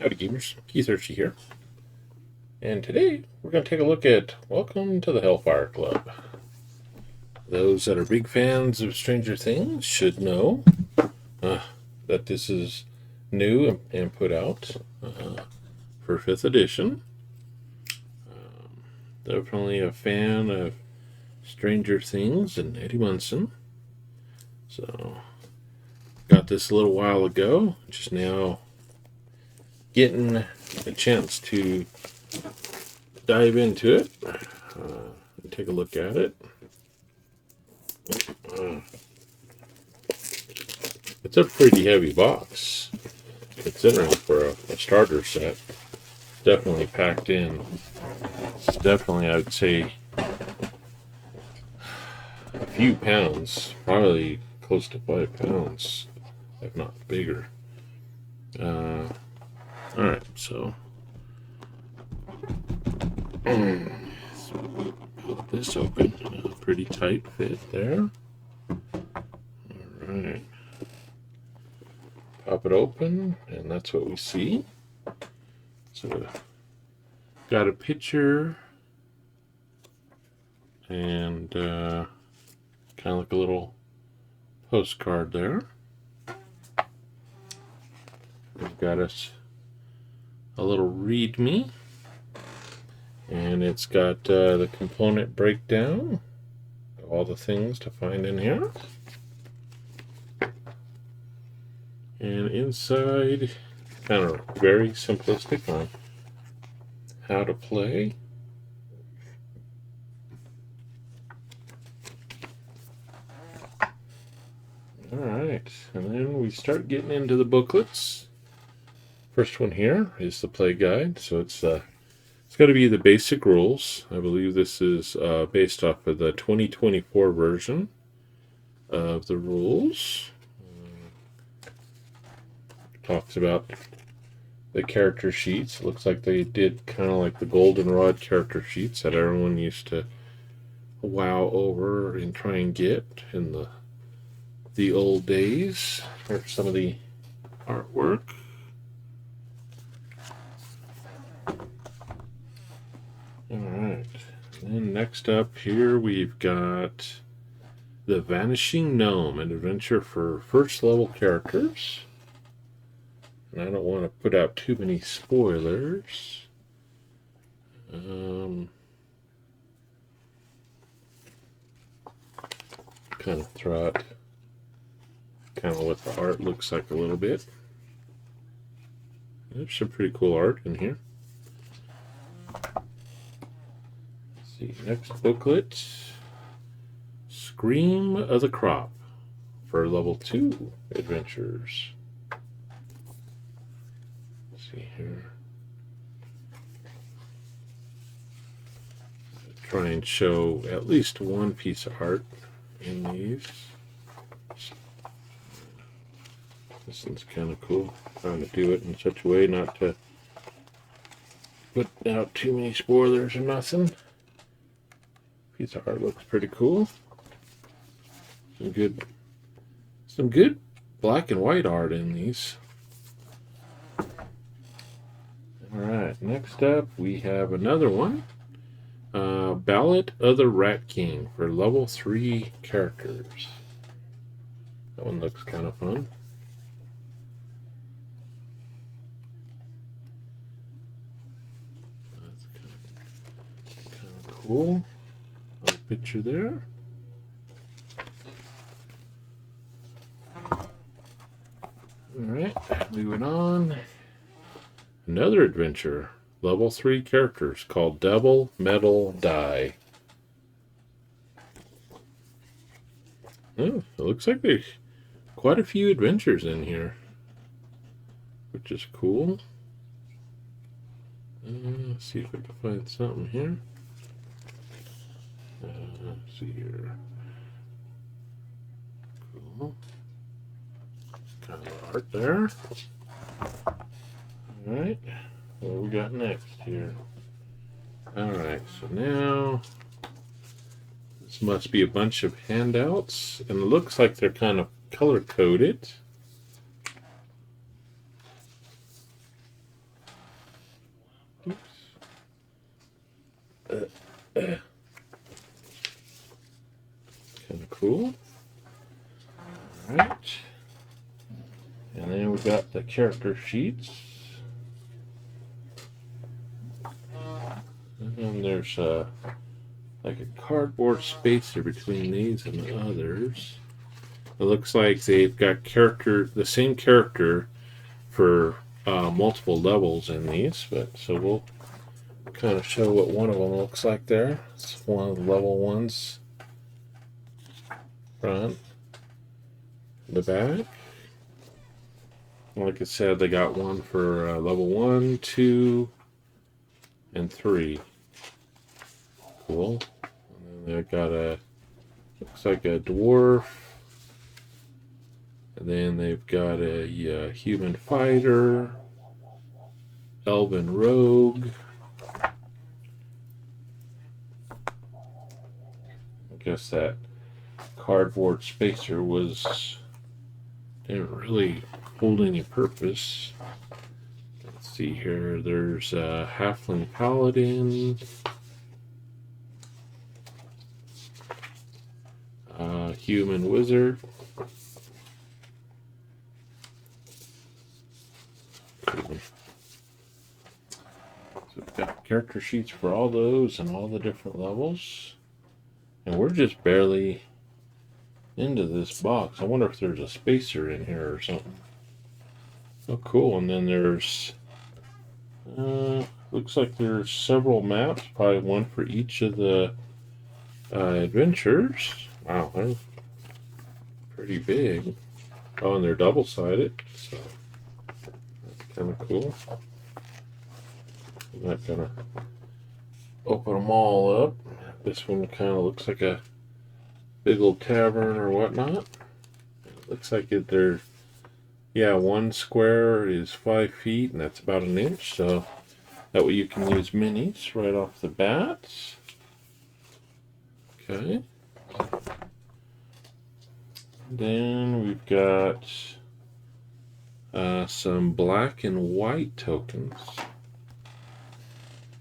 Howdy gamers, Keith Hershey here, and today we're going to take a look at Welcome to the Hellfire Club. Those that are big fans of Stranger Things should know that this is new and put out for 5th edition. Definitely a fan of Stranger Things and Eddie Munson. So, got this a little while ago, just now getting a chance to dive into it, take a look at it. It's a pretty heavy box, considering for a starter set. Definitely packed in. It's definitely, I would say, a few pounds, probably close to 5 pounds, if not bigger. Alright, so put this open. Pretty tight fit there. Alright. Pop it open, and that's what we see. So, got a picture and kind of like a little postcard there. We've got us a little readme, and it's got the component breakdown, all the things to find in here. And inside, kind of very simplistic on how to play. Alright, and then we start getting into the booklets. First one here is the play guide, so it's got to be the basic rules. I believe this is based off of the 2024 version of the rules. Talks about the character sheets. It looks like they did kind of like the goldenrod character sheets that everyone used to wow over and try and get in the old days. Here's some of the artwork. Alright, and next up here we've got The Vanishing Gnome, an adventure for first level characters. And I don't want to put out too many spoilers. Kind of throw out kind of what the art looks like a little bit. There's some pretty cool art in here. Let's see, next booklet. Scream of the Crop for level 2 adventures. Let's see here. Try and show at least one piece of art in these. This one's kind of cool. Trying to do it in such a way not to put out too many spoilers or nothing. Piece of art looks pretty cool. Some good black and white art in these. Alright, next up we have another one. Ballad of the Rat King for level 3 characters. That one looks kind of fun. That's kind of cool. A picture there. Alright, moving on. Another adventure. Level 3 characters called Devil Metal Die. Oh, it looks like there's quite a few adventures in here, which is cool. Let's see if I can find something here. Let's see here. Cool. Kind of art there. Alright. What we got next here? Alright, so now this must be a bunch of handouts, and it looks like they're kind of color coded. Kind of cool. All right. And then we got the character sheets. And then there's like a cardboard spacer between these and the others. It looks like they've got the same character for multiple levels in these, but so we'll kind of show what one of them looks like there. It's one of the level ones. Front, the back. Like I said, they got one for level 1, 2, and 3. Cool. And then they've got looks like a dwarf. And then they've got a human fighter, elven rogue. I guess that cardboard spacer didn't really hold any purpose. Let's see here. There's a halfling paladin, human wizard, so we've got character sheets for all those and all the different levels. And we're just barely into this box. I wonder if there's a spacer in here or something. Oh, cool. And then there's, looks like there's several maps, probably one for each of the adventures. Wow, they're pretty big. Oh, and they're double-sided, so that's kind of cool. I'm not gonna open them all up. This one kind of looks like a big old tavern or whatnot. It looks like there's, yeah, one square is 5 feet, and that's about an inch, so that way you can use minis right off the bat. Okay. Then we've got some black and white tokens.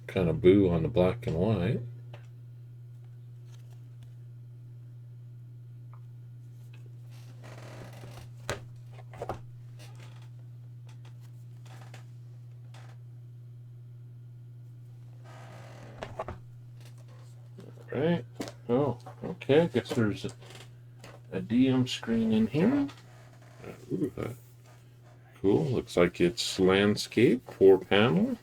Kind of boo on the black and white. Right. Oh, okay. I guess there's a DM screen in here. Ooh, cool. Looks like it's landscape, 4-panel.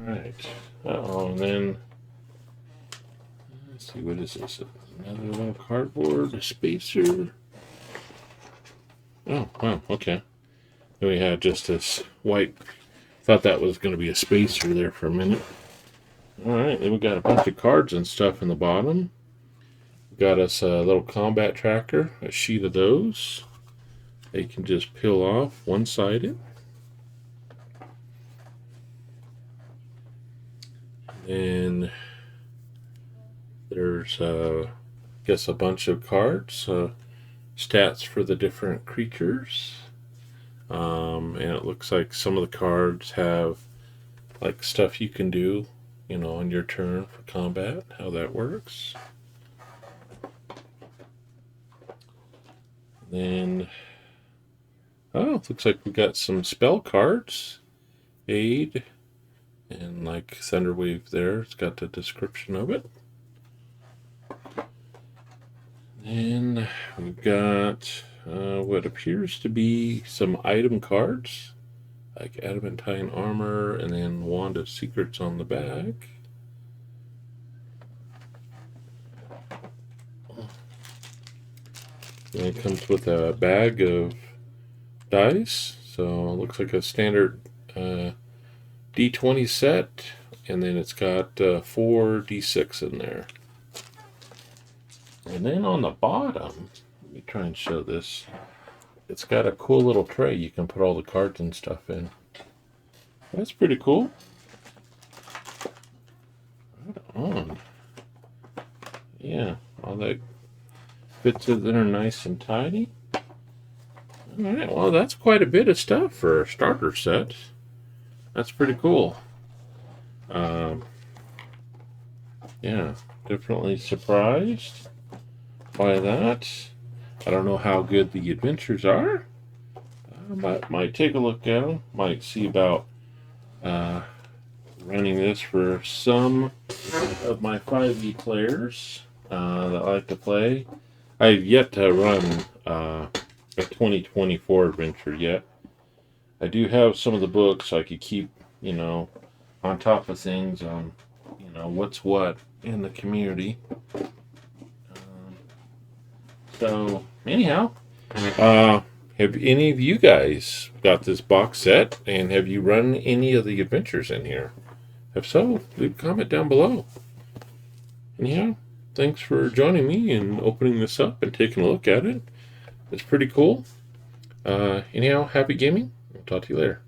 Right. Uh-oh, and then let's see, what is this? Another little cardboard, a spacer. Oh, wow, okay. Then we had just this white. Thought that was going to be a spacer there for a minute. Alright, then we got a bunch of cards and stuff in the bottom. We got us a little combat tracker, a sheet of those. They can just peel off one-sided. And there's, I guess, a bunch of cards, stats for the different creatures. And it looks like some of the cards have like stuff you can do, on your turn for combat, how that works. Then, oh, looks like we got some spell cards, aid, and like Thunderwave there. It's got the description of it. Then we've got what appears to be some item cards, like adamantine armor, and then wand of secrets on the back. And it comes with a bag of dice, So it looks like a standard D20 set, and then it's got 4 D6 in there. And then on the bottom, let me try and show this. It's got a cool little tray you can put all the cards and stuff in. That's pretty cool. Right on. Yeah, all that fits in there nice and tidy. Alright, well, that's quite a bit of stuff for a starter set. That's pretty cool. Yeah, definitely surprised by that. I don't know how good the adventures are. Might take a look at them. Might see about running this for some of my 5e players that like to play. I've yet to run a 2024 adventure yet. I do have some of the books so I could keep, on top of things on, what's what in the community. So, anyhow, have any of you guys got this box set, and have you run any of the adventures in here? If so, leave a comment down below. Anyhow, thanks for joining me and opening this up and taking a look at it. It's pretty cool. Anyhow, happy gaming. I'll talk to you later.